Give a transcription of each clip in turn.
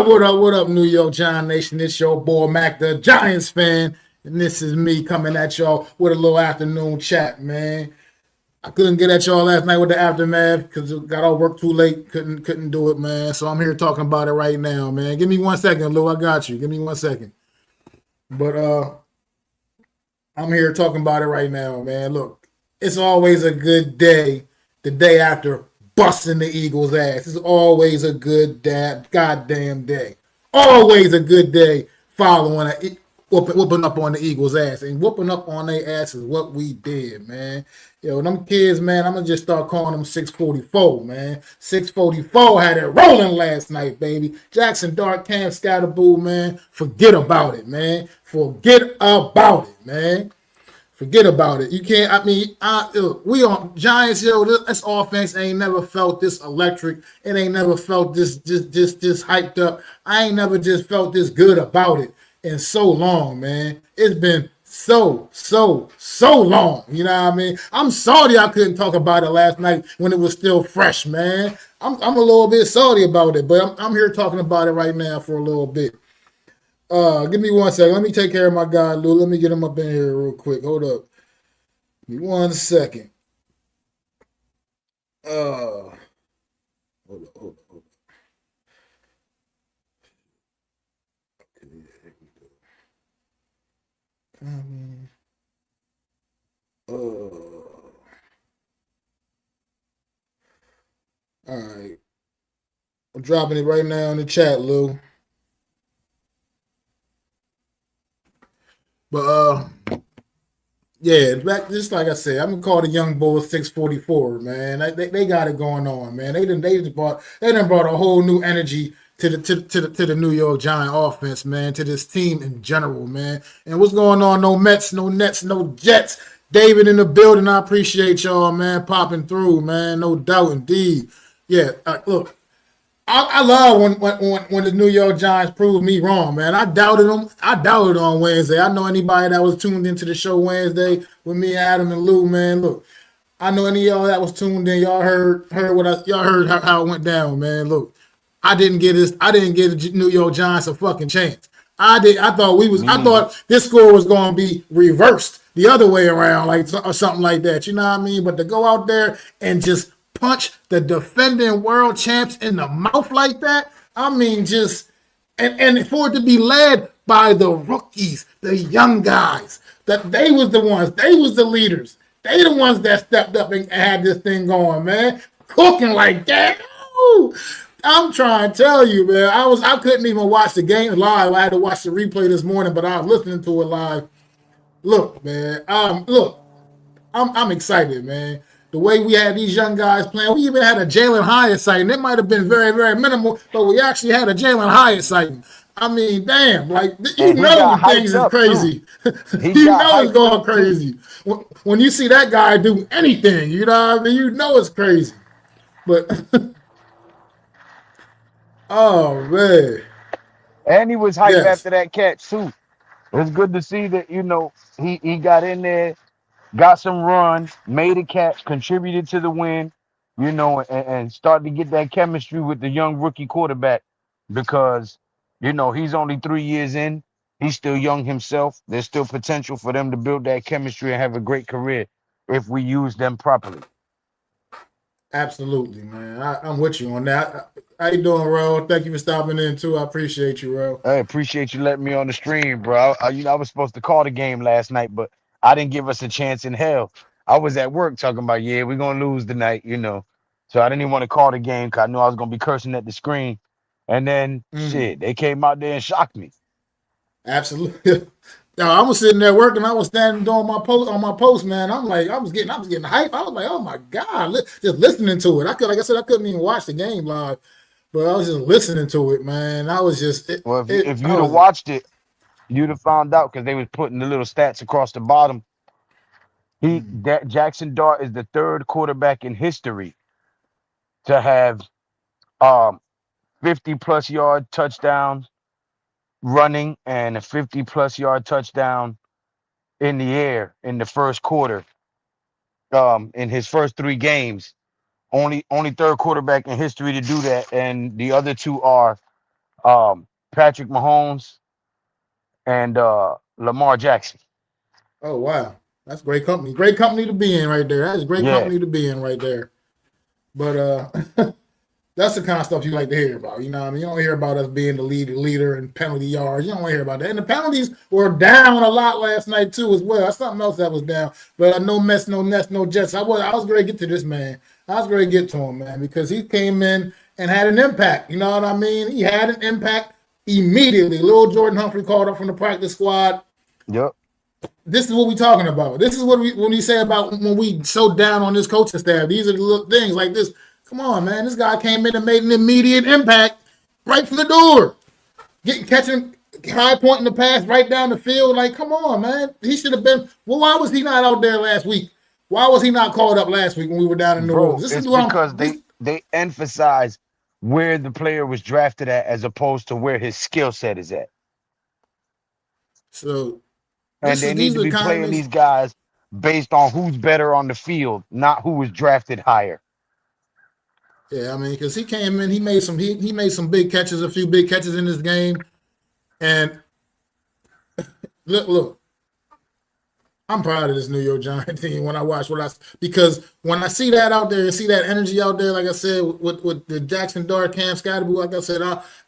What up, New York Giant Nation? It's your boy Mac, the Giants fan, and this is me coming at y'all with a little afternoon chat, man. I couldn't get at y'all last night with the aftermath because it got all work too late. Couldn't do it, man. So I'm here talking about it right now, man. Give me 1 second, Lou. I got you. Give me 1 second. But I'm here talking about it right now, man. Look, it's always a good day the day after busting the Eagles' ass. It's always a good goddamn day. Always a good day following whooping up on the Eagles' ass. And whooping up on their ass is what we did, man. Yo, them kids, man, I'm going to just start calling them 644, man. 644 had it rolling last night, baby. Jackson Dart, Cam Scatterboo, man. Forget about it, man. Forget about it, man. Forget about it. You can't. I mean, we on Giants. Yo, this offense ain't never felt this electric. It ain't never felt this hyped up. I ain't never just felt this good about it in so long, man. It's been so long. You know what I mean? I'm sorry I couldn't talk about it last night when it was still fresh, man. I'm a little bit salty about it, but I'm here talking about it right now for a little bit. Give me 1 second. Let me take care of my guy, Lou. Let me get him up in here real quick. Hold up. Give me 1 second. Hold up. Okay, here we go. All right. I'm dropping it right now in the chat, Lou. But yeah, back just like I said, I'm gonna call the young bulls 644, man. They got it going on, man. They done brought a whole new energy to the New York Giant offense, man, to this team in general, man. And what's going on? No Mets, no Nets, no Jets. David in the building. I appreciate y'all, man, popping through, man. No doubt, indeed. Yeah, look. I love when the New York Giants proved me wrong, man. I doubted them. I doubted on Wednesday. I know anybody that was tuned into the show Wednesday with me, Adam, and Lou, man. Look, I know any of y'all that was tuned in. Y'all heard how it went down, man. Look, I didn't give the New York Giants a fucking chance. I thought this score was going to be reversed the other way around, or something like that. You know what I mean? But to go out there and just punch the defending world champs in the mouth like that, I mean, just and for it to be led by the rookies, the young guys, that they was the ones, they was the leaders, they the ones that stepped up and had this thing going, man, cooking like that. Ooh, I'm trying to tell you, man, I couldn't even watch the game live. I had to watch the replay this morning, but I was listening to it live. Look, man, I'm excited, man. The way we had these young guys playing, we even had a Jalen Hyatt sighting. It might have been very, very minimal, but we actually had a Jalen Hyatt sighting. I mean, damn, like, you know things is crazy. You know it's going crazy. When you see that guy do anything, you know what I mean? You know it's crazy. But, oh, man. And he was hyped after that catch, too. It's good to see that, he got in there, got some runs, made a catch, contributed to the win, and started to get that chemistry with the young rookie quarterback because, he's only 3 years in. He's still young himself. There's still potential for them to build that chemistry and have a great career if we use them properly. Absolutely, man. I'm with you on that. How you doing, Ro? Thank you for stopping in, too. I appreciate you, Ro. I appreciate you letting me on the stream, bro. I was supposed to call the game last night, but I didn't give us a chance in hell. I was at work talking about, we're going to lose tonight, So I didn't even want to call the game because I knew I was going to be cursing at the screen. And then, shit, they came out there and shocked me. Absolutely. No, I was sitting there working. I was standing doing my post, man. I was getting hyped. I was like, oh my God, just listening to it. Like I said, I couldn't even watch the game live, but I was just listening to it, man. I was just. If you'd have watched it, you'd have found out because they was putting the little stats across the bottom. Jackson Dart is the third quarterback in history to have 50-plus yard touchdowns running and a 50-plus yard touchdown in the air in the first quarter. In his first 3 games, only third quarterback in history to do that, and the other 2 are Patrick Mahomes and Lamar Jackson. Oh wow, that's great company. Great company to be in right there. That is great Yeah. company to be in right there. But that's the kind of stuff you like to hear about. You know what I mean? You don't hear about us being the leader in penalty yards. You don't want to hear about that. And the penalties were down a lot last night too, as well. That's something else that was down. But no mess, no nest, no jets. I was going to get to this man. I was going to get to him, man, because he came in and had an impact. You know what I mean? He had an impact immediately. Little Jordan Humphrey called up from the practice squad. Yep. This is what we're talking about. This is what when we say about when we so down on this coaching staff. These are the little things like this. Come on, man. This guy came in and made an immediate impact right from the door. Catching high point in the pass right down the field. Like, come on, man. He should have been. Well, why was he not out there last week? Why was he not called up last week when we were down in New Bro, Orleans? This is it's what because I'm. This, they emphasize where the player was drafted at as opposed to where his skill set is at. so And they need these to are the be kind of playing things. these guys based on who's better on the field, not who was drafted higher. Yeah, I mean, because he came in, he made some big catches, a few big catches in this game, and look, I'm proud of this New York Giants team when I watch because when I see that out there and see that energy out there, like I said, with the Jackson Dart, Cam Scottaboo, like I said,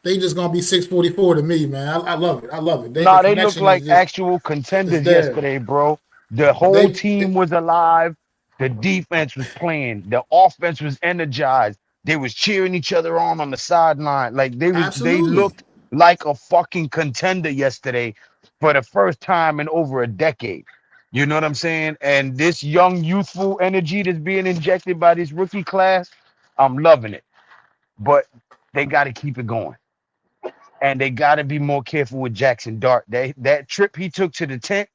they just gonna be 644 to me, man. I love it. I love it. The Nah, they looked connection is like just actual is contenders there. yesterday, bro. The whole team was alive. The defense was playing. The offense was energized. They was cheering each other on the sideline. Like they Absolutely. looked like a fucking contender yesterday for the first time in over a decade. You know what I'm saying? And this young, youthful energy that's being injected by this rookie class, I'm loving it. But they got to keep it going. And they got to be more careful with Jackson Dart. That trip he took to the tent,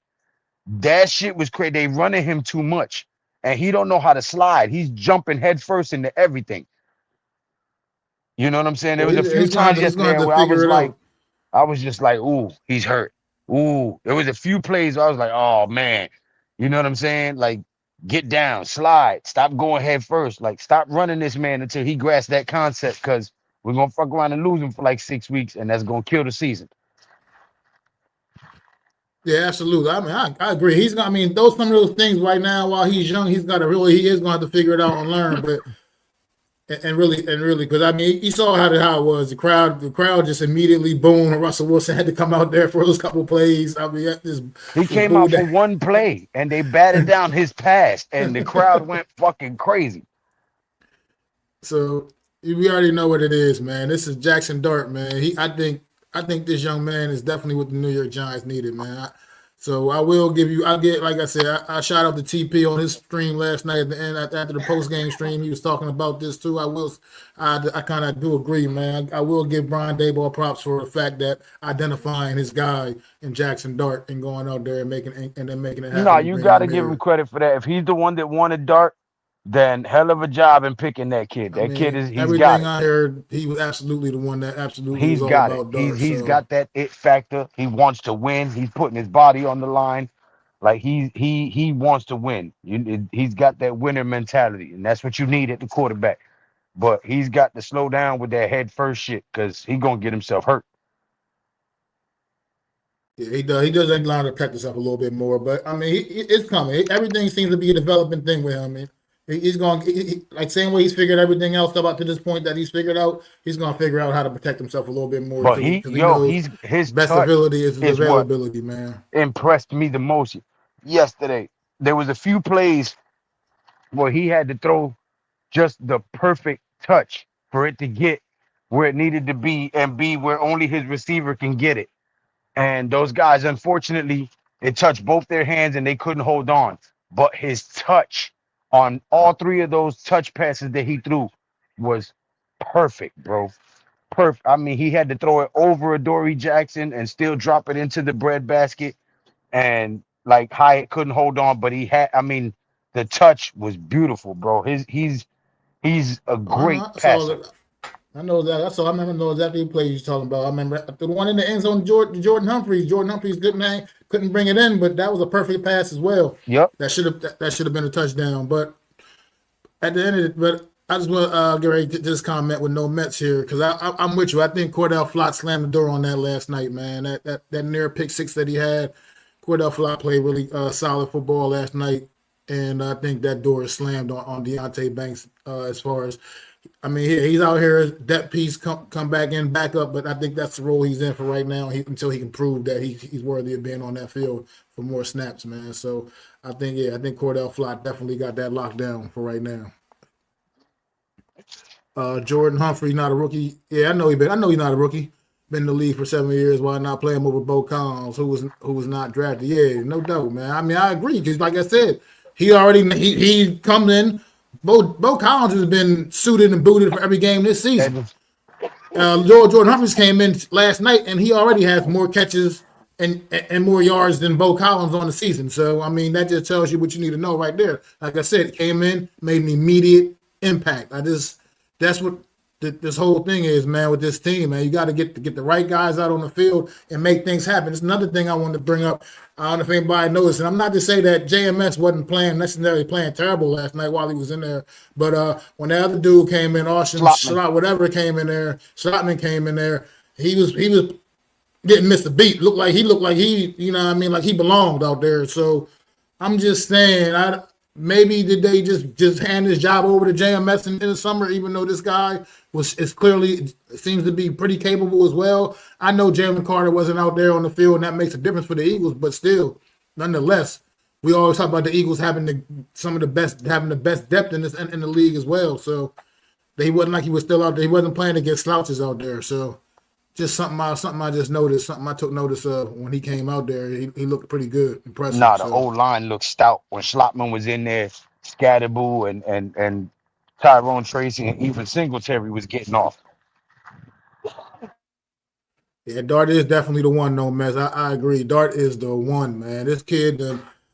that shit was crazy. They running him too much, and he don't know how to slide. He's jumping headfirst into everything. You know what I'm saying? There Well, was a few times he's gonna yesterday have to where figure it out. I was just like, ooh, he's hurt. Ooh, there was a few plays where I was like, oh man, you know what I'm saying? Like, get down, slide, stop going head first. Like, stop running this man until he grasps that concept, because we're gonna fuck around and lose him for like 6 weeks, and that's gonna kill the season. Yeah, absolutely. I mean, I agree. He's not. I mean, those some of those things right now. While he's young, he is going to have to figure it out and learn. But and really, because I mean, you saw how it was. The crowd just immediately boomed. Russell Wilson had to come out there for those couple plays. I mean, He just came out booed for one play and they batted down his pass, and the crowd went fucking crazy. So we already know what it is, man. This is Jackson Dart, man. I think this young man is definitely what the New York Giants needed, man. So I will give you. Like I said, I shout out to TP on his stream last night at the end after the post game stream. He was talking about this too. I kind of do agree, man. I will give Brian Daboll props for the fact that identifying his guy in Jackson Dart and going out there and then making it No, happen and you bringing got to him give him here. credit for that. If he's the one that wanted Dart, then hell of a job in picking that kid. I That kid mean, he's got everything it. I heard, he was absolutely the one that absolutely was He's all got it. about He's Dart. he's So got that it factor. He wants to win. He's putting his body on the line. Like he wants to win. He's got that winner mentality, and that's what you need at the quarterback. But he's got to slow down with that head first shit, because he's gonna get himself hurt. yeah, he does. He does learn to practice up a little bit more, but I mean, it's coming. Everything seems to be a developing thing with him. I mean, he's going like same way he's figured everything else up to this point that he's figured out. He's going to figure out how to protect himself a little bit more But too, because he knows he's his best touch ability is his is what availability, man. impressed me the most yesterday. There was a few plays where he had to throw just the perfect touch for it to get where it needed to be and be where only his receiver can get it. And those guys, unfortunately, it touched both their hands and they couldn't hold on. But his touch on all three of those touch passes that he threw was perfect, bro. Perfect. I mean, he had to throw it over Adoree Jackson and still drop it into the bread basket. And like Hyatt couldn't hold on, but he had, I mean, the touch was beautiful, bro. He's a Oh, I great know. I saw passer. that. I know that. I remember know exactly what play you're talking about. I remember the one in the end zone, Jordan Humphreys. Jordan Humphreys couldn't bring it in, but that was a perfect pass as well. Yep. That should have been a touchdown. But at the end of it, but I just want to get ready to just comment with no Mets here because I'm with you. I think Cordell Flott slammed the door on that last night, man. That near pick six that he had, Cordell Flott played really solid football last night, and I think that door is slammed on Deontay Banks as far as. I mean, he's out here depth piece come back in back up, but I think that's the role he's in for right now until he can prove that he's worthy of being on that field for more snaps, man. So I think Cordell Flott definitely got that locked down for right now. Jordan Humphrey, not a rookie. Yeah, I know he's not a rookie. Been in the league for 7 years. Why not play him over Bo Collins, who was not drafted? Yeah, no doubt, man. I mean, I agree because, like I said, he comes in. Bo Collins has been suited and booted for every game this season. Jordan Humphries came in last night, and he already has more catches and more yards than Bo Collins on the season. So, I mean, that just tells you what you need to know right there. Like I said, came in, made an immediate impact. That's what this whole thing is, man, with this team, man. You got to get the right guys out on the field and make things happen. It's another thing I wanted to bring up. I don't know if anybody noticed, and I'm not to say that JMS wasn't necessarily playing terrible last night while he was in there, but when the other dude came in, Austin whatever came in there, Slotman came in there, he was didn't miss a beat. Looked like he, you know what I mean, like he belonged out there. So I'm just saying, maybe did they just hand his job over to JMS in the summer, even though this guy seems to be pretty capable as well. I know Jalen Carter wasn't out there on the field, and that makes a difference for the Eagles, but still, nonetheless, we always talk about the Eagles having the best depth in the league as well. So they wasn't like he was still out there. He wasn't playing against slouches out there. So just something I just noticed, something I took notice of when he came out there. He looked pretty good, impressive. Nah, the old line looked stout when Schlotman was in there. Scatterboo and Tyrone Tracy and even Singletary was getting off. Yeah, Dart is definitely the one, no mess. I agree. Dart is the one, man. This kid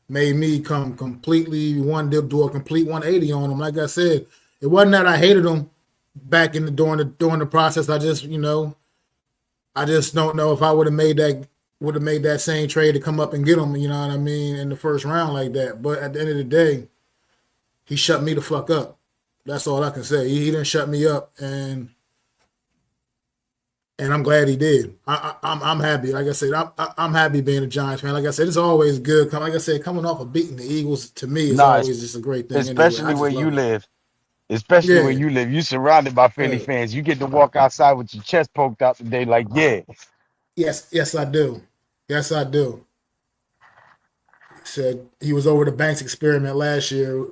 made me come completely do a complete 180 on him. Like I said, it wasn't that I hated him back during the process. I just don't know if I would have made that same trade to come up and get him, you know what I mean, in the first round like that. But at the end of the day, he shut me the fuck up. That's all I can say. He didn't shut me up, and I'm glad he did. I'm happy. Like I said, I'm happy being a Giants fan. Like I said, it's always good. Like I said, coming off of beating the Eagles to me is always just a great thing. Especially anyway. where you live. Especially where you live. You're surrounded by Philly fans. You get to walk outside with your chest poked out today like, yeah. Yes, I do. Yes, I do. He said he was over the Banks experiment last year.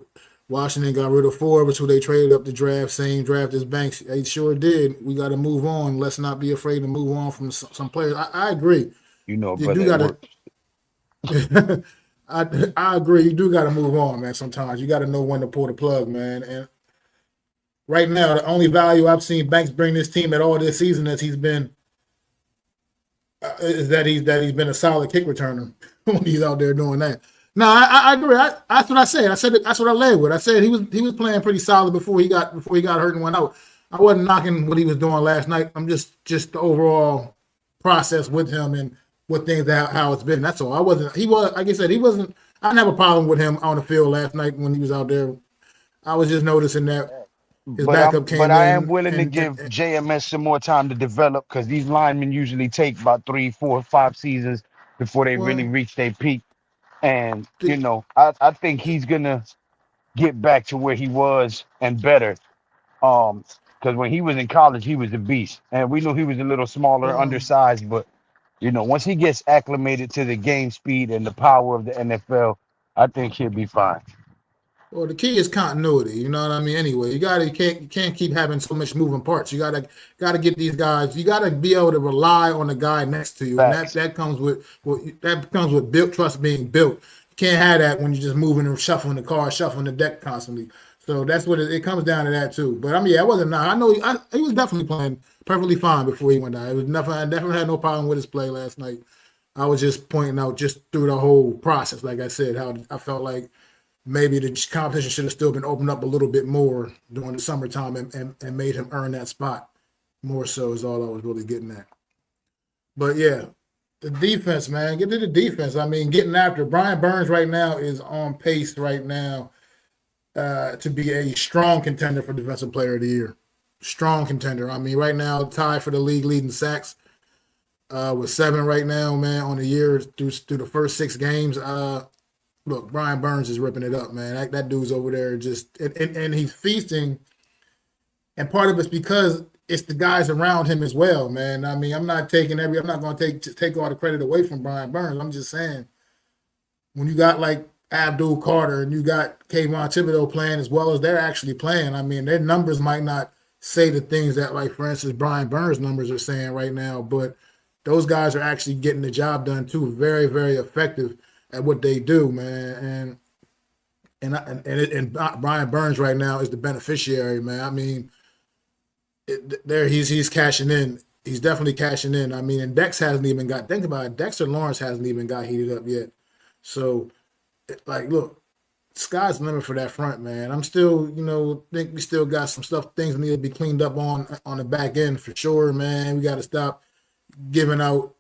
Washington got rid of Forbes, who they traded up the draft, same draft as Banks. They sure did. We got to move on. Let's not be afraid to move on from some players. I agree. You know, you do got to. I agree. You do got to move on, man. Sometimes you got to know when to pull the plug, man. And right now, the only value I've seen Banks bring this team at all this season is that he's been a solid kick returner when he's out there doing that. No, I agree. That's what I said. That's what I led with. I said he was playing pretty solid before he got hurt and went out. I wasn't knocking what he was doing last night. I'm just the overall process with him and what things how it's been. That's all. He was like I said, he wasn't. I didn't have a problem with him on the field last night when he was out there. I was just noticing that his backup came in. But I am willing to give JMS some more time to develop because these linemen usually take about 3, 4, 5 seasons before they really reach their peak. And, I think he's going to get back to where he was and better. Because when he was in college, he was a beast. And we knew he was a little smaller, undersized. But, once he gets acclimated to the game speed and the power of the NFL, I think he'll be fine. Well, the key is continuity. You know what I mean? Anyway, you can't keep having so much moving parts. You gotta get these guys. You gotta be able to rely on the guy next to you, and that comes with built trust being built. You can't have that when you're just moving and shuffling the car, shuffling the deck constantly. So that's what it comes down to that too. But I mean, I wasn't. I know he was definitely playing perfectly fine before he went down. I definitely had no problem with his play last night. I was just pointing out just through the whole process, like I said, how I felt like. Maybe the competition should have still been opened up a little bit more during the summertime and made him earn that spot more so is all I was really getting at. But, yeah, the defense, man. Get to the defense. I mean, getting after Brian Burns right now is on pace right now. to be a strong contender for Defensive Player of the Year. Strong contender. I mean, right now, tied for the league leading sacks with 7 right now, man, on the year through the first 6 games. Look, Brian Burns is ripping it up, man. That dude's over there just and he's feasting. And part of it's because it's the guys around him as well, man. I mean, I'm not going to take all the credit away from Brian Burns. I'm just saying, when you got like Abdul Carter and you got Kayvon Thibodeau playing as well as they're actually playing, I mean, their numbers might not say the things that, like, for instance, Brian Burns' numbers are saying right now, but those guys are actually getting the job done too. Very, very effective at what they do, man. And Brian Burns right now is the beneficiary, man. I mean, he's cashing in. He's definitely cashing in. I mean, and Dex hasn't even got. Think about it. Dexter Lawrence hasn't even got heated up yet. So, like, look, sky's the limit for that front, man. I'm still, think we still got some things that need to be cleaned up on the back end for sure, man. We got to stop giving out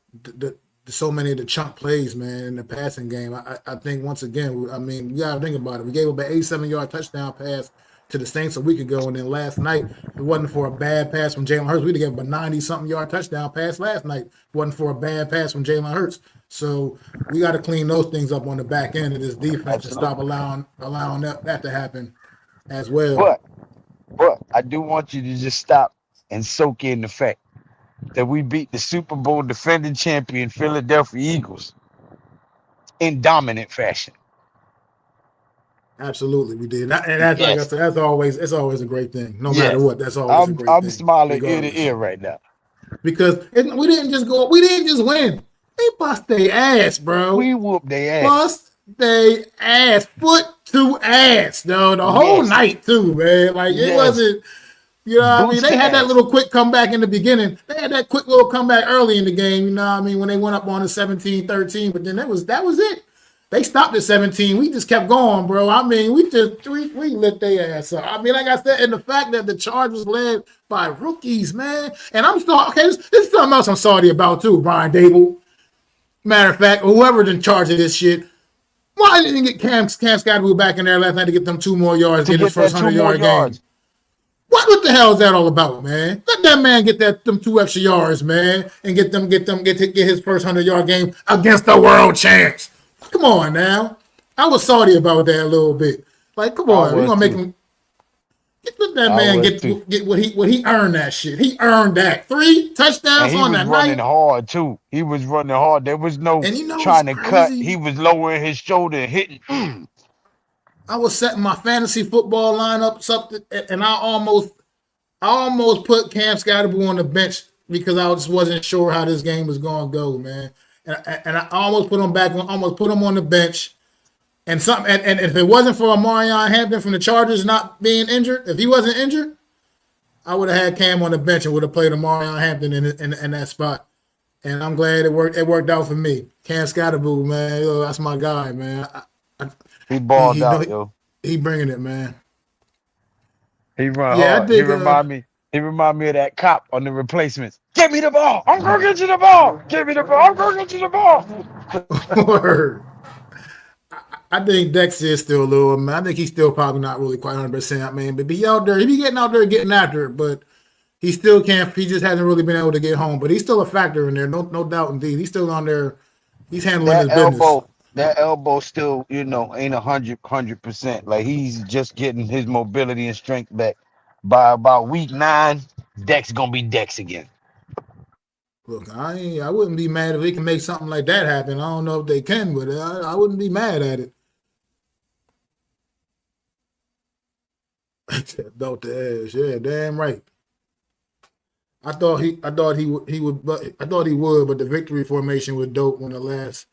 so many of the chunk plays, man, in the passing game. I think once again, I mean, you got to think about it. We gave up an 87-yard touchdown pass to the Saints a week ago, and then last night, if it wasn't for a bad pass from Jalen Hurts, we'd have given up a 90-something yard touchdown pass last night. If it wasn't for a bad pass from Jalen Hurts. So we got to clean those things up on the back end of this defense to stop allowing that to happen as well. But I do want you to just stop and soak in the fact that we beat the Super Bowl defending champion Philadelphia Eagles in dominant fashion. Absolutely, we did, and that's like I said, it's always a great thing. No matter what, that's always a great thing. I'm smiling ear to ear right now because we didn't just win. They bust their ass, bro. We whooped their ass. Bust their ass, foot to ass, though. The whole night too, man. Like it wasn't. You know what I mean? They had that little quick comeback in the beginning. They had that quick little comeback early in the game, you know what I mean, when they went up on a 17-13, but then that was it. They stopped at 17. We just kept going, bro. I mean, we lit their ass up. I mean, like I said, and the fact that the Chargers led by rookies, man. And I'm still, okay, this is something else I'm salty about too, Brian Dable. Matter of fact, whoever's in charge of this shit, why didn't you get Cam Scotty back in there last night to get them 2 more yards, get his first 100-yard game? What the hell is that all about, man? Let that man get them 2 extra yards, man, and get his first 100-yard game against the world champs. Come on now. I was salty about that a little bit. Like, come on, we're gonna make him let that man get what he earned that shit. He earned that. 3 touchdowns on that night. He was running hard too. He was running hard. There was no trying to cut. He was lowering his shoulder and hitting. I was setting my fantasy football lineups up, and I almost put Cam Scotty on the bench because I just wasn't sure how this game was going to go, man. And I almost put him on the bench. And if it wasn't for Marion Hampton from the Chargers not being injured, if he wasn't injured, I would have had Cam on the bench and would have played Marion Hampton in that spot. And I'm glad it worked. It worked out for me. Cam Scotty, man, that's my guy, man. He balled out, yo. He bringing it, man. He run hard. He remind me of that cop on The Replacements. Give me the ball. I'm gonna get you the ball. Give me the ball. I'm gonna get you the ball. Word. I think Dex is still a little, man. I think he's still probably not really quite 100%, man. But he out there, he be getting out there getting after it, but he still can't. He just hasn't really been able to get home. But he's still a factor in there, no doubt indeed. He's still on there. He's handling his business. That elbow still, ain't 100%. Like he's just getting his mobility and strength back. By about week 9, Dex gonna be Dex again. Look, I wouldn't be mad if they can make something like that happen. I don't know if they can, but I wouldn't be mad at it. Belt the ass, yeah, damn right. I thought he would, but the victory formation was dope when the last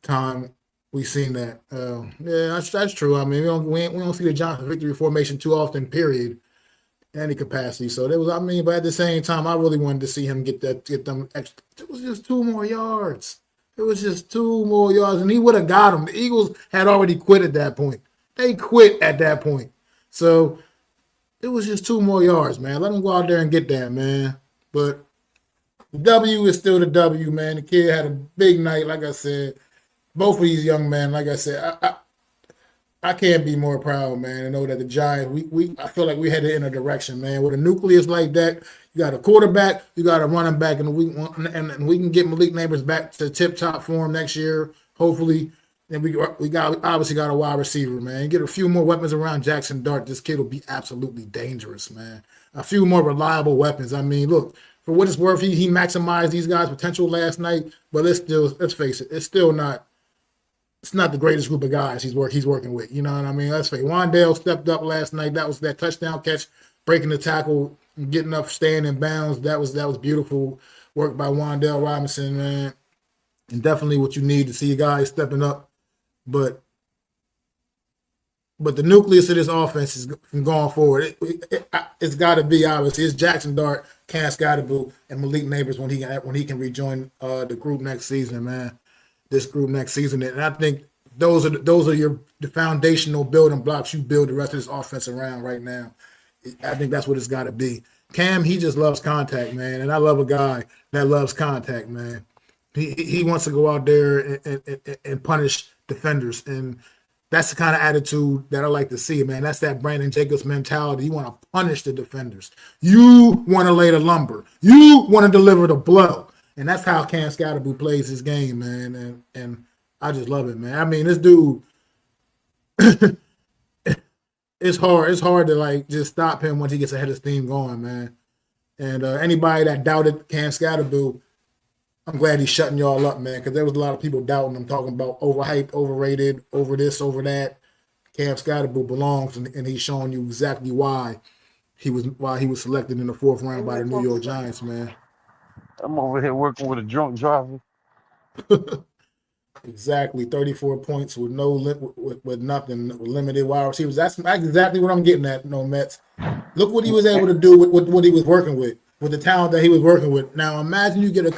time we seen that. Yeah, that's true. I mean, we don't see the Johnson victory formation too often. Period. In any capacity. So there was. But at the same time, I really wanted to see him get them extra. It was just 2 more yards. And he would have got them. The Eagles had already quit at that point. They quit at that point. So it was just 2 more yards, man. Let them go out there and get that, man. But the W is still the W, man. The kid had a big night, like I said. Both of these young men, like I said, I can't be more proud, man, to know that the Giants, I feel like we headed in a direction, man. With a nucleus like that, you got a quarterback, you got a running back, and we can get Malik Neighbors back to tip top form next year, hopefully. And we got obviously got a wide receiver, man. Get a few more weapons around Jackson Dart. This kid will be absolutely dangerous, man. A few more reliable weapons. I mean, look, for what it's worth, he maximized these guys' potential last night, but let's face it, it's not the greatest group of guys he's working with. You know what I mean? Let's face it. Wandale stepped up last night. That was that touchdown catch, breaking the tackle, getting up, staying in bounds. That was beautiful work by Wandale Robinson, man. And definitely what you need to see guys stepping up. But the nucleus of this offense is from going forward. It's got to be obviously it's Jackson Dart, Cam Scottaboo, and Malik Neighbors when he can rejoin the group next season, man. This group next season, and I think those are the foundational building blocks you build the rest of this offense around right now. I think that's what it's got to be. Cam, he just loves contact, man, and I love a guy that loves contact, man. He wants to go out there and punish defenders, and that's the kind of attitude that I like to see, man. That's that Brandon Jacobs mentality. You want to punish the defenders. You want to lay the lumber. You want to deliver the blow. And that's how Cam Scottaboo plays his game, man. And I just love it, man. I mean, this dude, it's hard to like just stop him once he gets ahead of steam going, man. And anybody that doubted Cam Scottaboo, I'm glad he's shutting y'all up, man, because there was a lot of people doubting him, talking about overhyped, overrated, over this, over that. Cam Scottaboo belongs, and he's showing you exactly why he was selected in the 4th round by the New York Giants, man. I'm over here working with a drunk driver. Exactly, 34 points with with nothing, with limited wide receivers. That's exactly what I'm getting at. No Mets. Look what he was able to do with what he was working with the talent that he was working with. Now imagine you get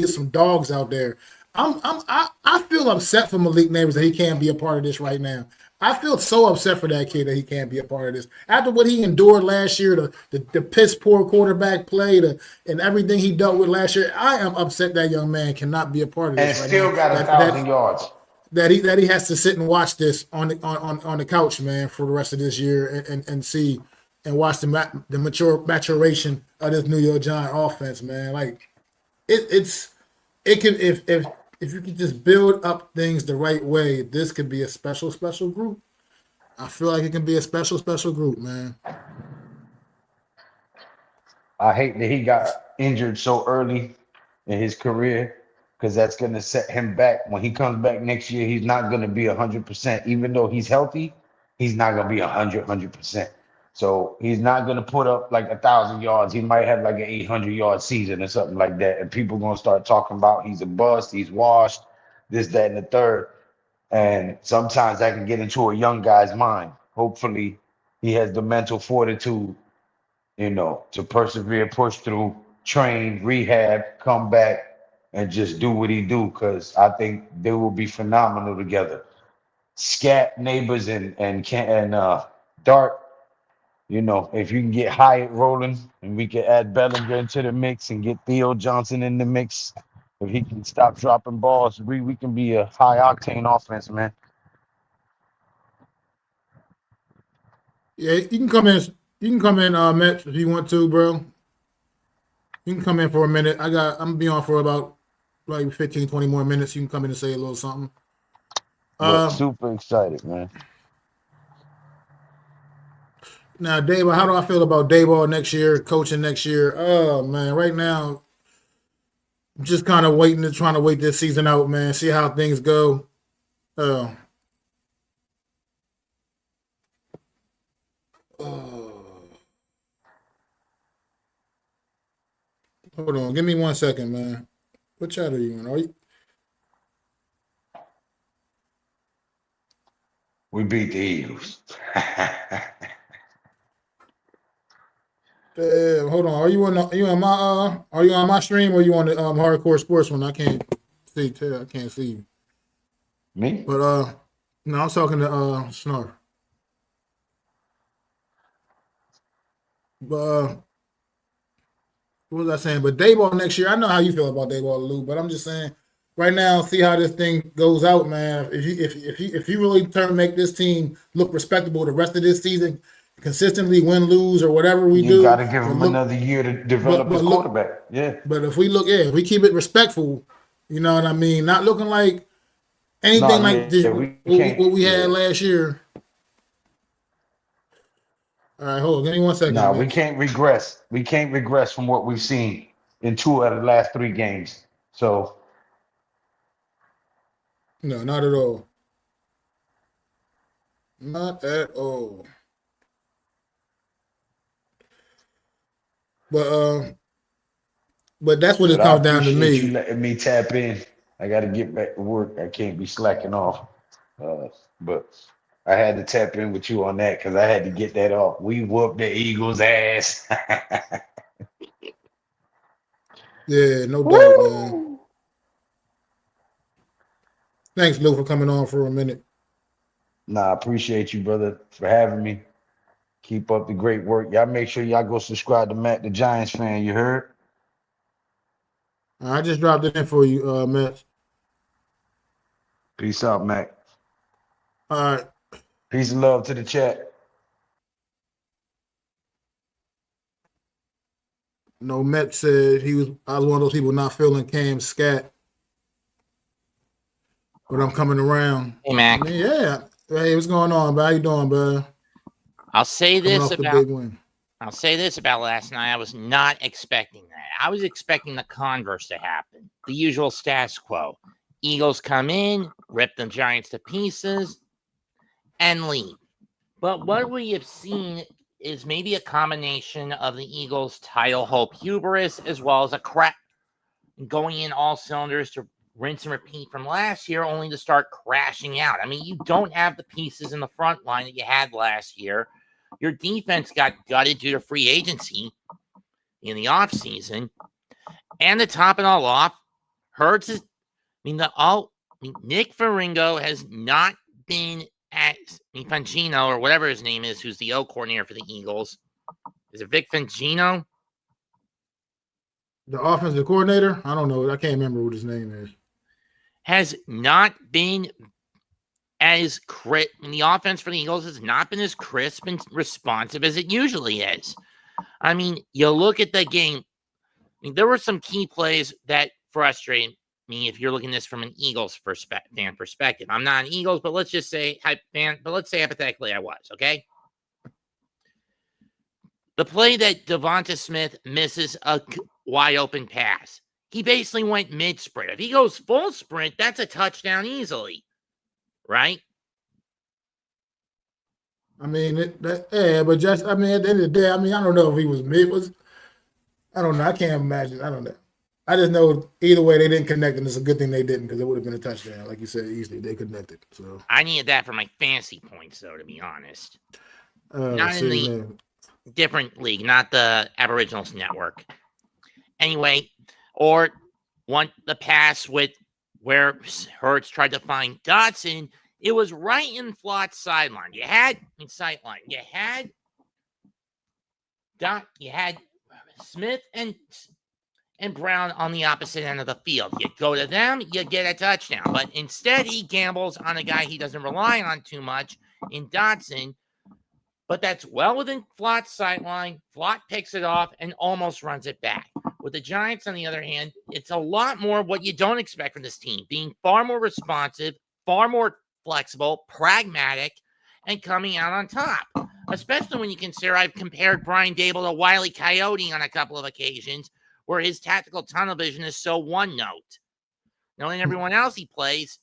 some dogs out there. I feel upset for Malik Neighbors that he can't be a part of this right now. I feel so upset for that kid that he can't be a part of this. After what he endured last year, the piss poor quarterback play, and everything he dealt with last year, I am upset that young man cannot be a part of this. And still got 1,000 yards. That he has to sit and watch this on the couch, man, for the rest of this year and see and watch the maturation of this New York Giant offense, man. Like it can if you can just build up things the right way, this could be a special group. I feel like it can be a special group, man. I hate that he got injured so early in his career because that's going to set him back. When he comes back next year, he's not going to be 100%. Even though he's healthy, he's not going to be 100%. So he's not going to put up like 1,000 yards. He might have like an 800-yard season or something like that. And people going to start talking about he's a bust, he's washed, this, that, and the third. And sometimes that can get into a young guy's mind. Hopefully he has the mental fortitude, to persevere, push through, train, rehab, come back, and just do what he do. Because I think they will be phenomenal together. Scat, Neighbors, and Dart. If you can get Hyatt rolling and we can add Bellinger into the mix and get Theo Johnson in the mix, if he can stop dropping balls, we can be a high octane offense, man. Yeah, you can come in. You can come in, Mets, if you want to, bro. You can come in for a minute. I'm gonna be on for about like 15, 20 more minutes. You can come in and say a little something. Super excited, man. Now, Dave, how do I feel about Dayball next year, coaching next year? Oh man, right now, I'm just kind of trying to wait this season out, man. See how things go. Hold on, give me 1 second, man. What chat are you in? Are you? We beat the Eagles. Hold on. Are you on my stream or are you on the Hardcore Sports one? I can't see. I can't see you. Me? But no, I was talking to Snarf. But what was I saying? But Dayball next year, I know how you feel about Dayball, Lou. But I'm just saying, right now, see how this thing goes out, man. If you really make this team look respectable the rest of this season, consistently win, lose, or whatever we You got do, to give but him look, another year to develop but his look, quarterback. Yeah. but if we look, yeah, if we keep it respectful, you know what I mean, not looking like No, anything like yeah, this, we can't. what we Yeah. had last year. All right, hold on, give me 1 second, No, we Mitch. can't regress. We can't regress from what we've seen in 2 out of the last 3 games. So No, not at all. Not at all. But but that's what it but I comes down to appreciate you me. letting me tap in. I got to get back to work. I can't be slacking off. But I had to tap in with you on that because I had to get that off. We whooped the Eagles' ass. Yeah, no doubt, man. Woo! Thanks, Lou, for coming on for a minute. Nah, I appreciate you, brother, for having me. Keep up the great work. Y'all make sure y'all go subscribe to Matt the Giants fan. You heard? I just dropped it in for you, Mitch. Peace out, Mac. All right. Peace and love to the chat. No, Mitch said I was one of those people not feeling Cam's scat, but I'm coming around. Hey, Mac. I mean, yeah. Hey, what's going on, bro? How you doing, bro? I'll say Coming this off the about big win. I'll say this about last night. I was not expecting that. I was expecting the converse to happen. The usual status quo. Eagles come in, rip the Giants to pieces, and leave. But what we have seen is maybe a combination of the Eagles' title hope hubris as well as a crap going in all cylinders to rinse and repeat from last year, only to start crashing out. I mean, you don't have the pieces in the front line that you had last year. Your defense got gutted due to free agency in the offseason. And to top it all off, Hurts is, Nick Faringo has not been Fangino or whatever his name is, who's the O coordinator for the Eagles. Is it Vic Fangino? The offensive coordinator? I don't know. I can't remember what his name is. Has not been as crisp. The offense for the Eagles has not been as crisp and responsive as it usually is. I mean, you look at the game. There were some key plays that frustrated me if you're looking at this from an Eagles fan perspective. I'm not an Eagles, but let's just say let's say hypothetically I was, okay? The play that Devonta Smith misses a wide open pass. He basically went mid-sprint. If he goes full sprint, that's a touchdown easily, right? I mean, but just, I mean, at the end of the day, I mean, I don't know if he was I don't know. I can't imagine. I don't know. I just know either way they didn't connect, and it's a good thing they didn't because it would have been a touchdown, like you said, easily. They connected. So I needed that for my fantasy points, though, to be honest. Not in the different league, not the Aboriginals Network. Anyway, or the pass with where Hurts tried to find Dotson, it was right in Flott's sideline. You had Smith and Brown on the opposite end of the field. You go to them, you get a touchdown. But instead, he gambles on a guy he doesn't rely on too much in Dotson. But that's well within Flott's sideline. Flott picks it off and almost runs it back. With the Giants, on the other hand, it's a lot more what you don't expect from this team, being far more responsive, far more flexible, pragmatic, and coming out on top. Especially when you consider I've compared Brian Dable to Wile E. Coyote on a couple of occasions, where his tactical tunnel vision is so one note. Knowing everyone else he plays,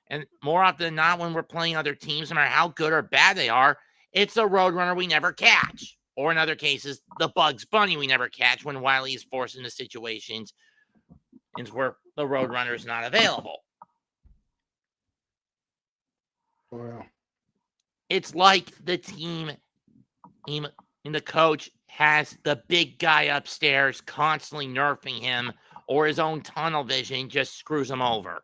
and more often than not, when we're playing other teams, no matter how good or bad they are, it's a roadrunner we never catch. Or in other cases, the Bugs Bunny we never catch when Wiley is forced into situations where the roadrunner is not available. wow. It's like the team and the coach has the big guy upstairs constantly nerfing him, or his own tunnel vision just screws him over.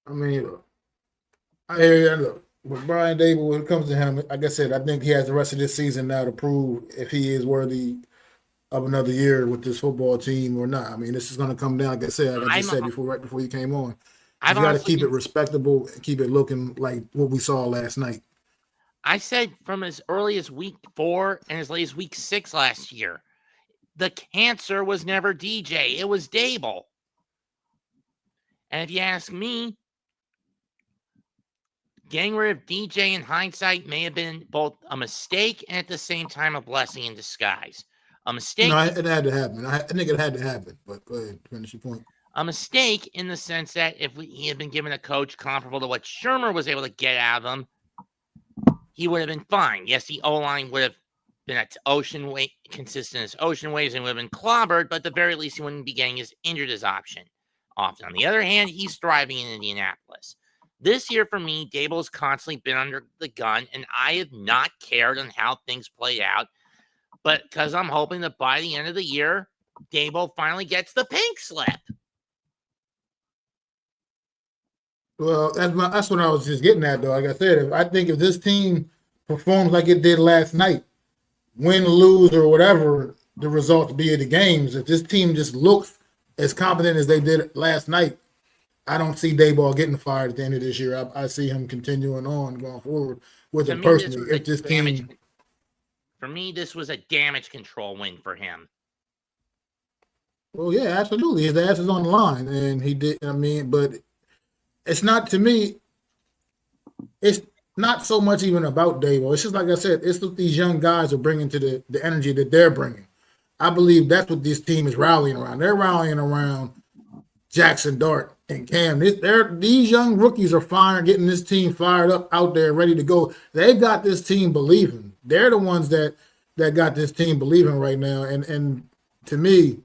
I mean, I hear you. Look, with Brian Dable, when it comes to him, like I said, I think he has the rest of this season now to prove if he is worthy of another year with this football team or not. I mean, this is going to come down, like I said, like I just said before, right before you came on. You got to keep it respectable and keep it looking like what we saw last night. I said from as early as week 4 and as late as week 6 last year, the cancer was never DJ. It was Dable. And if you ask me, getting rid of DJ in hindsight may have been both a mistake and at the same time a blessing in disguise. A mistake. No, it had to happen. I think it had to happen. But go ahead, finish your point. A mistake in the sense that if he had been given a coach comparable to what Shermer was able to get out of him, he would have been fine. Yes, the O-line would have been at consistent as ocean waves and would have been clobbered, but at the very least, he wouldn't be getting his injured as option often. On the other hand, he's thriving in Indianapolis. This year, for me, Dable's constantly been under the gun, and I have not cared on how things played out. But because I'm hoping that by the end of the year, Dable finally gets the pink slip. Well, that's what I was just getting at, though. Like I said, I think if this team performs like it did last night, win, lose, or whatever the results be of the games, if this team just looks as competent as they did last night, I don't see Daboll getting fired at the end of this year. I see him continuing on going forward with it personally. If this team, for me, this was a damage control win for him. Well, yeah, absolutely. His ass is on the line, and he did. I mean, but it's not, to me, it's not so much even about Daboll. It's just like I said, it's what these young guys are bringing to the energy that they're bringing. I believe that's what this team is rallying around. They're rallying around Jackson Dart and Cam. These young rookies are getting this team fired up out there, ready to go. They've got this team believing. They're the ones that got this team believing right now. And to me,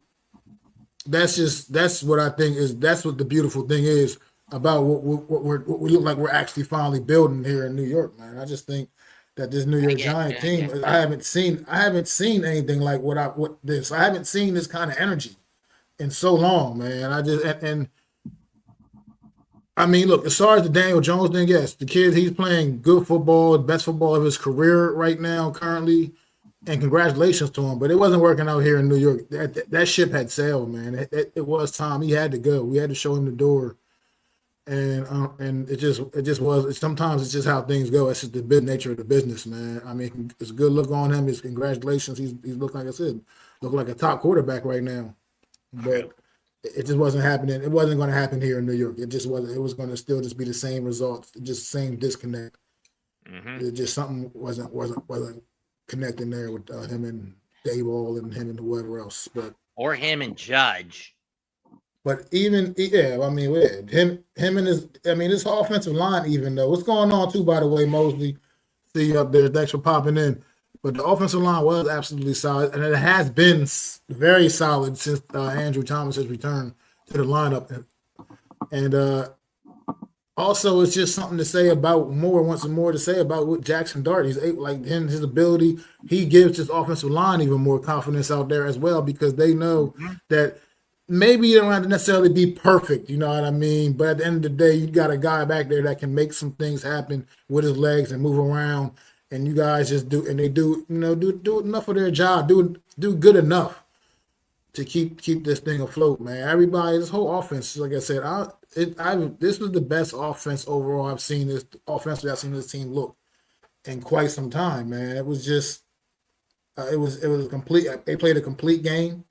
that's what I think that's what the beautiful thing is about what we look like we're actually finally building here in New York, man. I just think that this New York Giant team, I haven't seen anything like this. I haven't seen this kind of energy in so long, man. I mean, look, as far as the Daniel Jones thing, yes, the kid, he's playing good football, the best football of his career right now, currently, and congratulations to him. But it wasn't working out here in New York. That ship had sailed, man. It was time. He had to go. We had to show him the door. And it just was. Sometimes it's just how things go. It's just the big nature of the business, man. I mean, it's a good look on him. It's congratulations. He's looked, like I said, like a top quarterback right now. But it just wasn't happening. It wasn't going to happen here in New York. It just wasn't. It was going to still just be the same results, just same disconnect. Mm-hmm. It just something wasn't connecting there with him and Daboll and him and whoever else. Or him and Judge. But even, yeah, I mean, him and his offensive line, even though. What's going on, too, by the way, Mosley? See you up there. Thanks for popping in. But the offensive line was absolutely solid, and it has been very solid since Andrew Thomas has returned to the lineup. And also, it's just something to say about what Jackson Dart. He's like him, his ability. He gives his offensive line even more confidence out there as well, because they know that maybe you don't have to necessarily be perfect, you know what I mean? But at the end of the day, you got a guy back there that can make some things happen with his legs and move around. And you guys just do enough of their job, do good enough to keep this thing afloat, man. Everybody, this whole offense, like I said, this was the best offense overall I've seen this team look in quite some time, man. It was just, it was a complete. They played a complete game.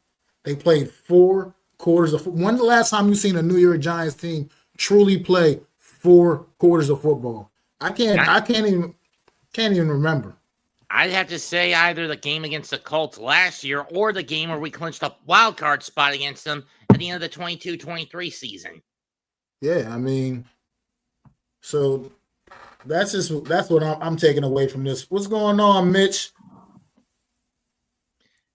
They played 4 quarters of. When's the last time you seen a New York Giants team truly play 4 quarters of football? I can't even remember. I'd have to say either the game against the Colts last year or the game where we clinched a wild card spot against them at the end of the 22-23 season. Yeah, I mean, so that's what I'm taking away from this. What's going on, Mitch?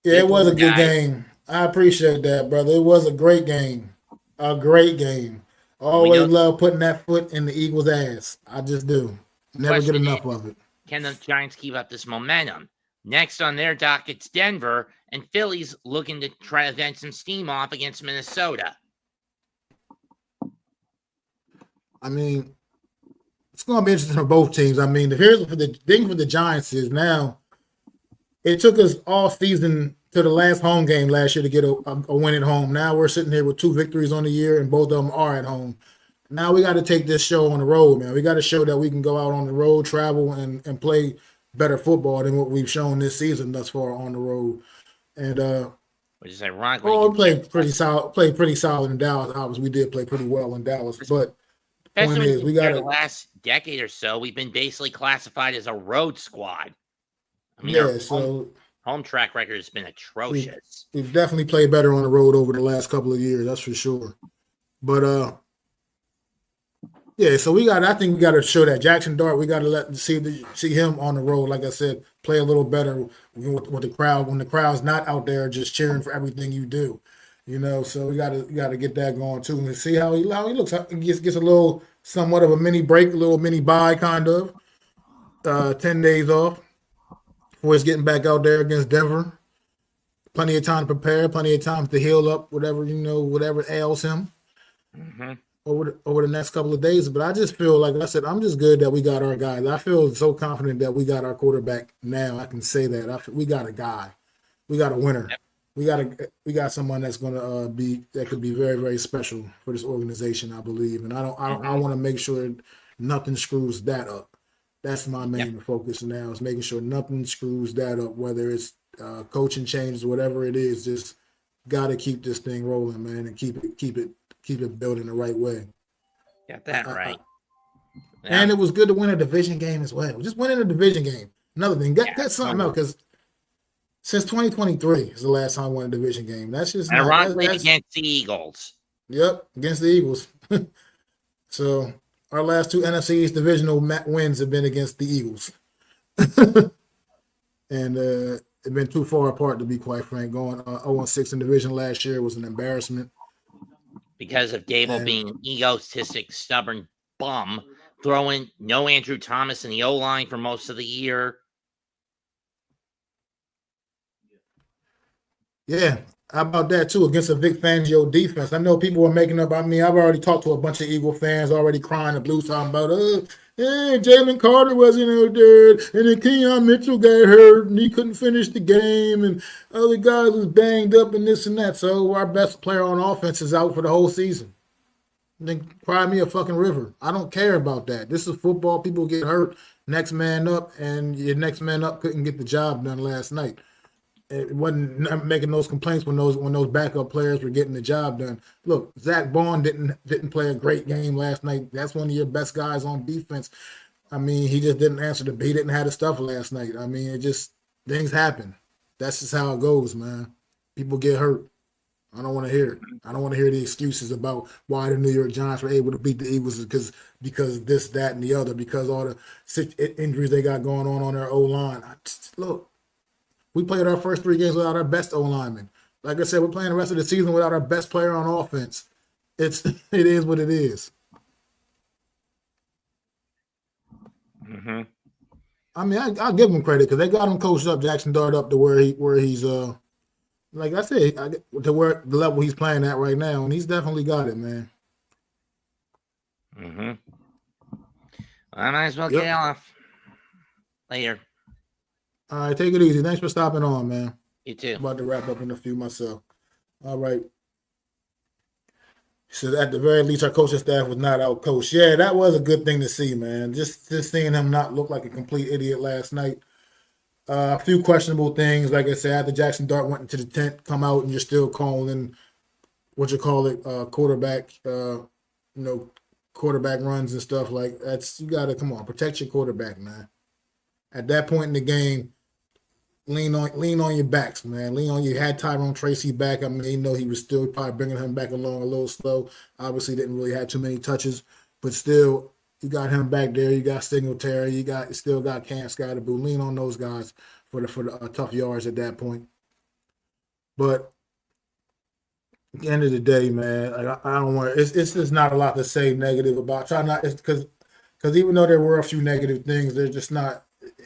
Yeah, it was a good game. I appreciate that, brother. It was a great game. A great game. Always love putting that foot in the Eagles' ass. I just do. Never get enough of it. Can the Giants keep up this momentum? Next on their docket's Denver, and Philly's looking to try to vent some steam off against Minnesota. I mean, it's going to be interesting for both teams. I mean, here's the thing for the Giants is now it took us all season to the last home game last year to get a win at home. Now we're sitting here with 2 victories on the year, and both of them are at home. Now we got to take this show on the road, man. We got to show that we can go out on the road, travel, and play better football than what we've shown this season thus far on the road. And which is ironic. We played pretty solid. Played pretty solid in Dallas. Obviously, we did play pretty well in Dallas. But the point is, we got the last decade or so, we've been basically classified as a road squad. I mean, home track record has been atrocious. We've definitely played better on the road over the last couple of years. That's for sure. But yeah, so I think we got to show that Jackson Dart. We got to see him on the road. Like I said, play a little better with the crowd when the crowd's not out there just cheering for everything you do. So we got to get that going too and see how he looks. He gets a little somewhat of a mini break, a little mini bye, kind of 10 days off before he's getting back out there against Denver. Plenty of time to prepare, plenty of time to heal up whatever ails him. Mm-hmm. Over the next couple of days. But I just feel like I said, I'm just good that we got our guys. I feel so confident that we got our quarterback now. I can say that we got a guy, we got a winner. Yep. We got someone that's going to that could be very, very special for this organization, I believe. And I want to make sure nothing screws that up. That's my main focus now, is making sure nothing screws that up, whether it's coaching changes, whatever it is. Just got to keep this thing rolling, man, and keep it built in the right way. Got that right. And it was good to win a division game as well. Just winning a division game. Another thing, get something out, because since 2023 is the last time I won a division game. That's just ironically against the Eagles. Yep, against the Eagles. So our last 2 NFC East divisional wins have been against the Eagles. And it's been too far apart, to be quite frank. Going 0-6 in division last year was an embarrassment. Because of Dable being an egotistic, stubborn bum, throwing no Andrew Thomas in the O-line for most of the year. Yeah, how about that too, against a Vic Fangio defense? I know people were making up. I mean, I've already talked to a bunch of Eagle fans already crying the blues talking about, Jalen Carter wasn't out there, and then Keon Mitchell got hurt, and he couldn't finish the game, and other guys was banged up and this and that. So our best player on offense is out for the whole season. Then cry me a fucking river. I don't care about that. This is football. People get hurt. Next man up, and your next man up couldn't get the job done last night. It wasn't making those complaints when those backup players were getting the job done. Look, Zach Bond didn't play a great game last night. That's one of your best guys on defense. I mean, he just didn't answer he didn't have the stuff last night. I mean, things happen. That's just how it goes, man. People get hurt. I don't want to hear it. I don't want to hear the excuses about why the New York Giants were able to beat the Eagles because this, that, and the other, because all the injuries they got going on their O-line. Look. We played our first 3 games without our best O-lineman. Like I said, we're playing the rest of the season without our best player on offense. It is what it is. Mm-hmm. I mean, I'll give him credit because they got him coached up, Jackson Dart up to where he's like I said, to where the level he's playing at right now, and he's definitely got it, man. Mm-hmm. I might as well get off later. All right, take it easy. Thanks for stopping on, man. You too. I'm about to wrap up in a few myself. All right. So at the very least, our coaching staff was not out coached. Yeah, that was a good thing to see, man. Just seeing him not look like a complete idiot last night. A few questionable things, like I said, after Jackson Dart went into the tent, come out and you're still calling quarterback, quarterback runs and stuff like that's. You gotta come on, protect your quarterback, man. At that point in the game, lean on your backs, man. You had Tyrone Tracy back. I mean, he was still probably bringing him back along a little slow. Obviously, didn't really have too many touches, but still, you got him back there. You got Singletary. You still got Cam Scottaboo. Lean on those guys for the tough yards at that point. But at the end of the day, man, I don't want. It's just not a lot to say negative about. Try not because even though there were a few negative things, they're just not.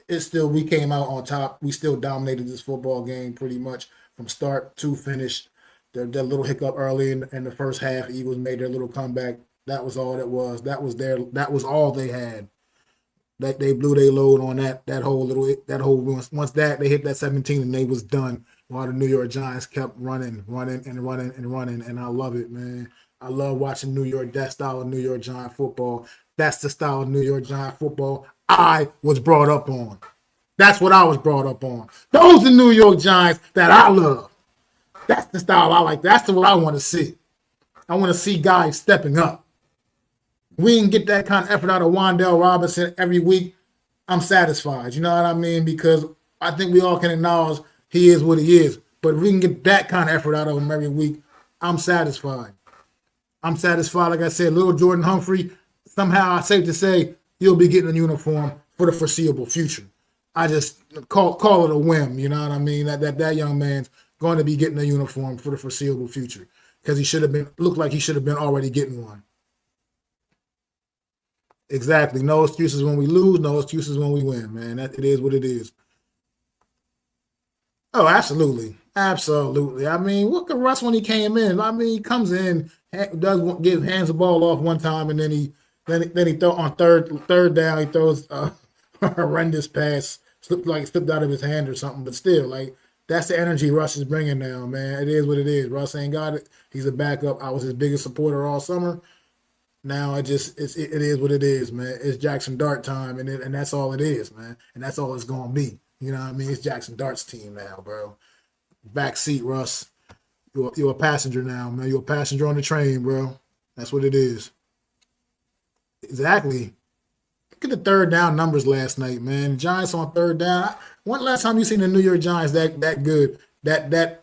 It's still, we came out on top. We still dominated this football game pretty much from start to finish. That little hiccup early in the first half, Eagles made their little comeback. That was all it was. That was all they had. They blew their load on that whole once that they hit that 17 and they was done. While the New York Giants kept running, and I love it, man. I love watching that style of New York Giant football. That's the style of New York Giant football I was brought up on. That's what I was brought up on. Those are the New York Giants that I love. That's the style I like. That's what I want to see. I want to see guys stepping up. We can get that kind of effort out of Wan'Dale Robinson every week. I'm satisfied. You know what I mean? Because I think we all can acknowledge he is what he is. But if we can get that kind of effort out of him every week, I'm satisfied. I'm satisfied. Like I said, little Jordan Humphrey, somehow it's safe to say he'll be getting a uniform for the foreseeable future. I just call it a whim. You know what I mean? That young man's going to be getting a uniform for the foreseeable future because looked like he should have been already getting one. Exactly. No excuses when we lose. No excuses when we win, man. It is what it is. Oh, absolutely. Absolutely. I mean, look at Russ when he came in. I mean, he comes in, hands the ball off one time, and then he throw on third down. He throws a horrendous pass, slipped out of his hand or something. But still, like that's the energy Russ is bringing now, man. It is what it is. Russ ain't got it. He's a backup. I was his biggest supporter all summer. Now it is what it is, man. It's Jackson Dart time, and that's all it is, man. And that's all it's gonna be. You know what I mean? It's Jackson Dart's team now, bro. Back seat, Russ. You're a passenger now, man. You're a passenger on the train, bro. That's what it is. Exactly. Look at the third down numbers last night, man. The Giants on third down. When last time you seen the New York Giants that good, that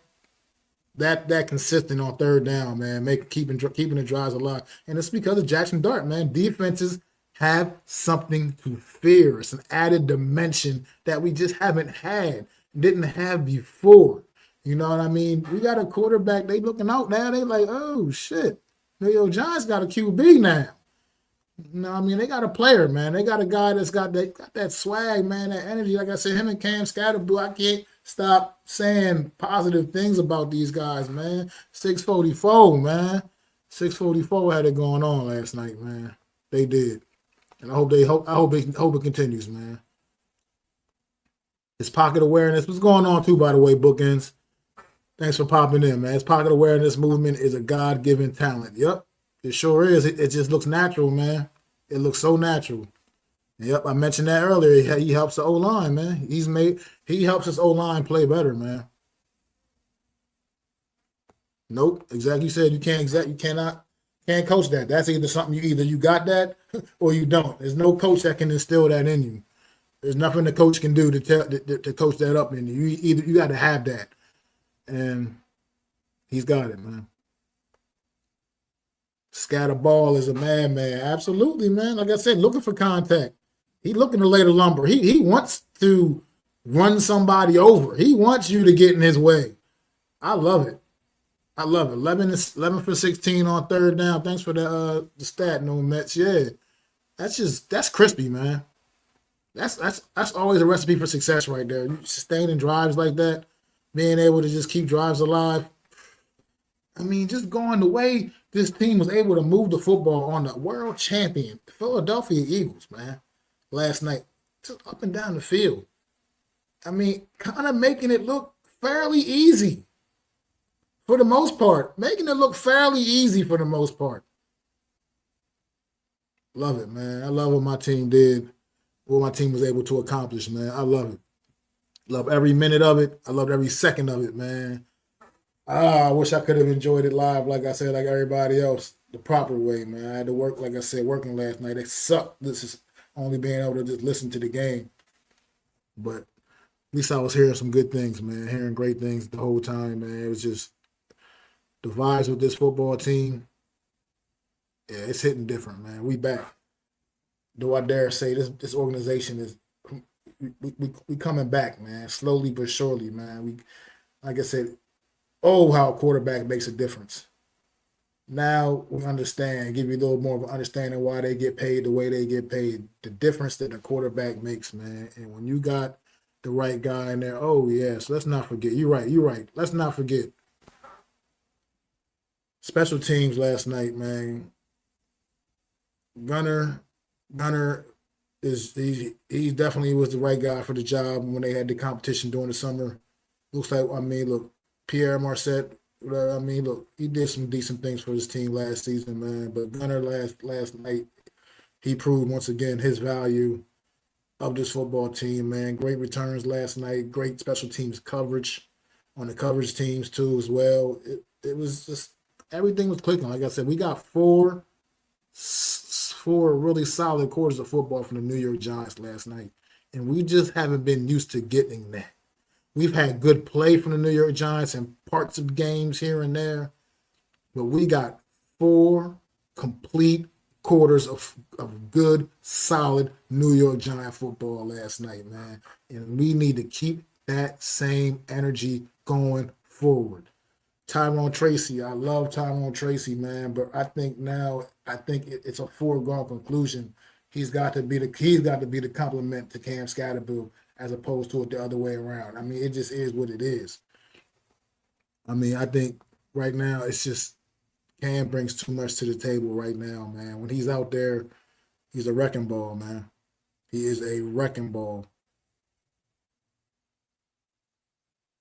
consistent on third down, man, keeping the drives alive, and it's because of Jackson Dart, man. Defenses have something to fear. It's an added dimension that we just didn't have before. You know what I mean? We got a quarterback. They looking out now. They like, oh shit, New York Giants got a QB now. You know what I mean? They got a player, man. They got a guy that's got that swag, man, that energy. Like I said, him and Cam Scatterboo, I can't stop saying positive things about these guys, man. 644, man. 644 had it going on last night, man. They did. And I hope it continues, man. His pocket awareness. What's going on too, by the way, Bookends? Thanks for popping in, man. His pocket awareness movement is a God-given talent. Yep, it sure is. It just looks natural, man. It looks so natural. Yep, I mentioned that earlier. He helps the O-line, man. He helps his O-line play better, man. Nope, exactly. You said you can't coach that. That's either something you got that or you don't. There's no coach that can instill that in you. There's nothing the coach can do to coach that up in you. You got to have that, and he's got it, man. Scatter ball is a madman. Absolutely, man. Like I said, looking for contact. He looking to lay the lumber. He wants to run somebody over. He wants you to get in his way. I love it. 11 for 16 on third down. Thanks for the stat, no Mets. Yeah, that's crispy, man. That's always a recipe for success right there. You sustaining drives like that, being able to just keep drives alive. I mean, just going the way this team was able to move the football on the world champion Philadelphia Eagles, man, last night, just up and down the field. I mean, kind of making it look fairly easy for the most part. Making it look fairly easy for the most part. Love it, man. I love what my team did, what my team was able to accomplish, man. I love it. Love every minute of it. I loved every second of it, man. I wish I could have enjoyed it live, like I said, like everybody else, the proper way, man. I had to work, like I said, working last night. It sucked. This is only being able to just listen to the game. But at least I was hearing some good things, man. Hearing great things the whole time, man. It was just the vibes with this football team. Yeah, it's hitting different, man. We back. Do I dare say this organization is we coming back, man. Slowly but surely, man. We, like I said, how a quarterback makes a difference. Now we understand, give you a little more of an understanding why they get paid the way they get paid, the difference that the quarterback makes, man. And when you got the right guy in there, yes, let's not forget. You're right. Let's not forget. Special teams last night, man. Gunner he definitely was the right guy for the job when they had the competition during the summer. Looks like, look, Pierre Marset, look, he did some decent things for his team last season, man. But Gunner last night, he proved once again his value of this football team, man. Great returns last night, great special teams coverage on the coverage teams too as well. It was just everything was clicking. Like I said, we got four really solid quarters of football from the New York Giants last night, and we just haven't been used to getting that. We've had good play from the New York Giants in parts of games here and there, but we got four complete quarters of good, solid New York Giant football last night, man. And we need to keep that same energy going forward. Tyrone Tracy, I love Tyrone Tracy, man, but I think it's a foregone conclusion. He's got to be the complement to Cam Scatterbill as opposed to it the other way around. I mean, it just is what it is. I mean, I think right now it's just Cam brings too much to the table right now, man. When he's out there, he's a wrecking ball, man. He is a wrecking ball.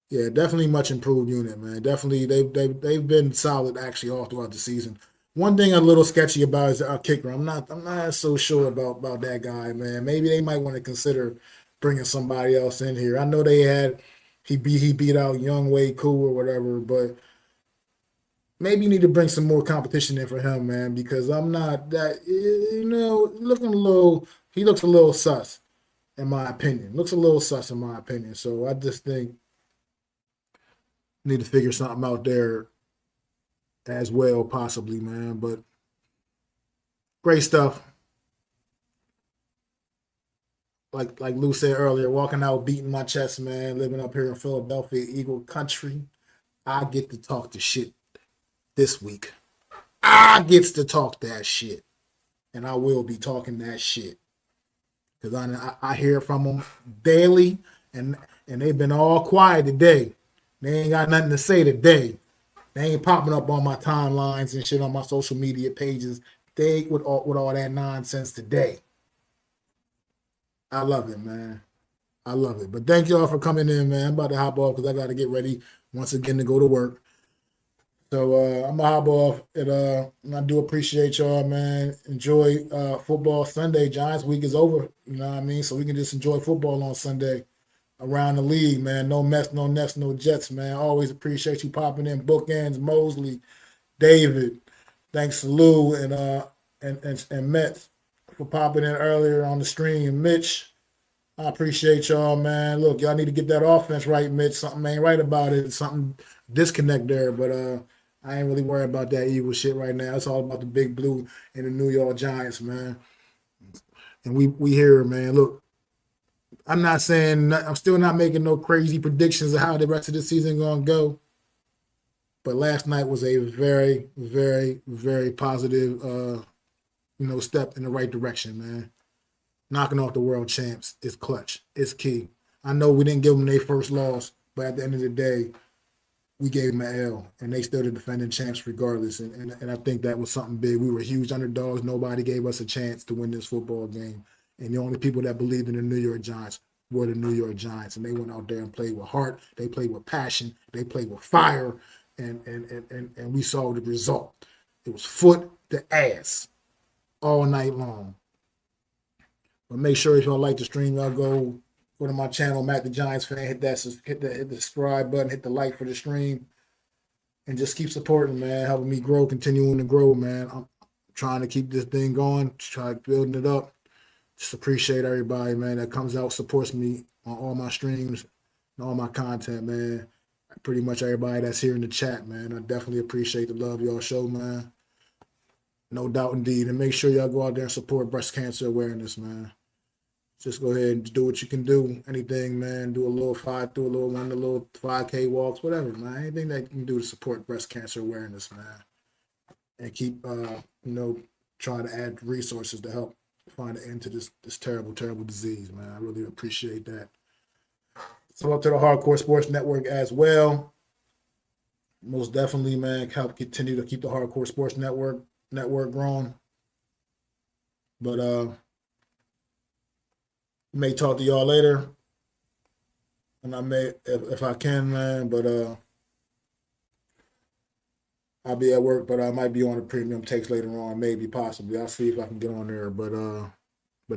Yeah, definitely much improved unit, man. Definitely, they've been solid actually all throughout the season. One thing I'm a little sketchy about is our kicker. I'm not so sure about that guy, man. Maybe they might want to consider bringing somebody else in here. I know he beat out Young Wei Koo or whatever, but maybe you need to bring some more competition in for him, man, because I'm not that, he looks a little sus, in my opinion. Looks a little sus, in my opinion. So I just think need to figure something out there as well, possibly, man. But great stuff. Like Lou said earlier, walking out, beating my chest, man, living up here in Philadelphia, Eagle Country, I get to talk the shit this week. I gets to talk that shit. And I will be talking that shit. Because I hear from them daily, and they've been all quiet today. They ain't got nothing to say today. They ain't popping up on my timelines and shit on my social media pages. They with all that nonsense today. I love it, man. I love it. But thank y'all for coming in, man. I'm about to hop off because I got to get ready once again to go to work. So I'm gonna hop off, and I do appreciate y'all, man. Enjoy football Sunday. Giants week is over, you know what I mean? So we can just enjoy football on Sunday around the league, man. No Mets, no Nets, no Jets, man. Always appreciate you popping in. Bookends, Mosley, David. Thanks to Lou and Mets for popping in earlier on the stream. Mitch, I appreciate y'all, man. Look, y'all need to get that offense right, Mitch. Something ain't right about it. Something disconnect there, but I ain't really worried about that evil shit right now. It's all about the big blue and the New York Giants, man. And we here, man. Look, I'm still not making no crazy predictions of how the rest of the season gonna go. But last night was a very, very, very positive, step in the right direction, man. Knocking off the world champs is clutch. It's key. I know we didn't give them their first loss, but at the end of the day, we gave them an L, and they still the defending champs regardless. And I think that was something big. We were huge underdogs. Nobody gave us a chance to win this football game. And the only people that believed in the New York Giants were the New York Giants. And they went out there and played with heart. They played with passion. They played with fire. And we saw the result. It was foot to ass all night long. But make sure if y'all like the stream, y'all go to my channel, MacDaGiantsFan, hit the subscribe button, hit the like for the stream, and just keep supporting, man, helping me grow, continuing to grow, man. I'm trying to keep this thing going, try building it up. Just appreciate everybody, man, that comes out, supports me on all my streams and all my content, man. Pretty much everybody that's here in the chat, man. I definitely appreciate the love y'all show, man. No doubt indeed. And make sure y'all go out there and support breast cancer awareness, man. Just go ahead and do what you can do. Anything, man. Do a little 5K walks, whatever, man. Anything that you can do to support breast cancer awareness, man. And keep, trying to add resources to help find an end to this terrible, terrible disease, man. I really appreciate that. So up to the Hardcore Sports Network as well. Most definitely, man, help continue to keep the Hardcore Sports Network growing. But May talk to y'all later. And I may, if I can, man, but I'll be at work, but I might be on the premium takes later on, maybe, possibly. I'll see if I can get on there, but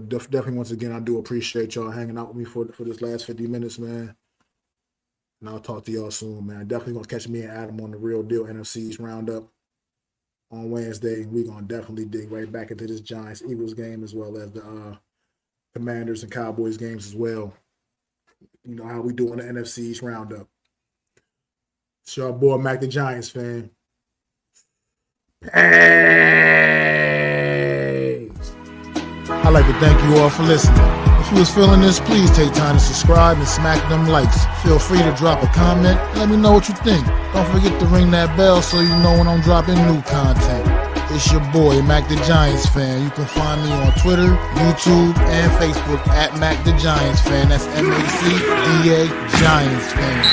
definitely, once again, I do appreciate y'all hanging out with me for this last 50 minutes, man. And I'll talk to y'all soon, man. Definitely gonna catch me and Adam on the Real Deal NFC's Roundup on Wednesday. We're gonna definitely dig right back into this Giants-Eagles game as well as the Commanders and Cowboys games as well. You know how we do on the NFC's Roundup. It's your boy Mac the Giants fan. Hey! I'd like to thank you all for listening. If you was feeling this, please take time to subscribe and smack them likes. Feel free to drop a comment and let me know what you think. Don't forget to ring that bell so you know when I'm dropping new content. It's your boy, Mac the Giants fan. You can find me on Twitter, YouTube, and Facebook at Mac the Giants fan. That's MacDa Giants fan.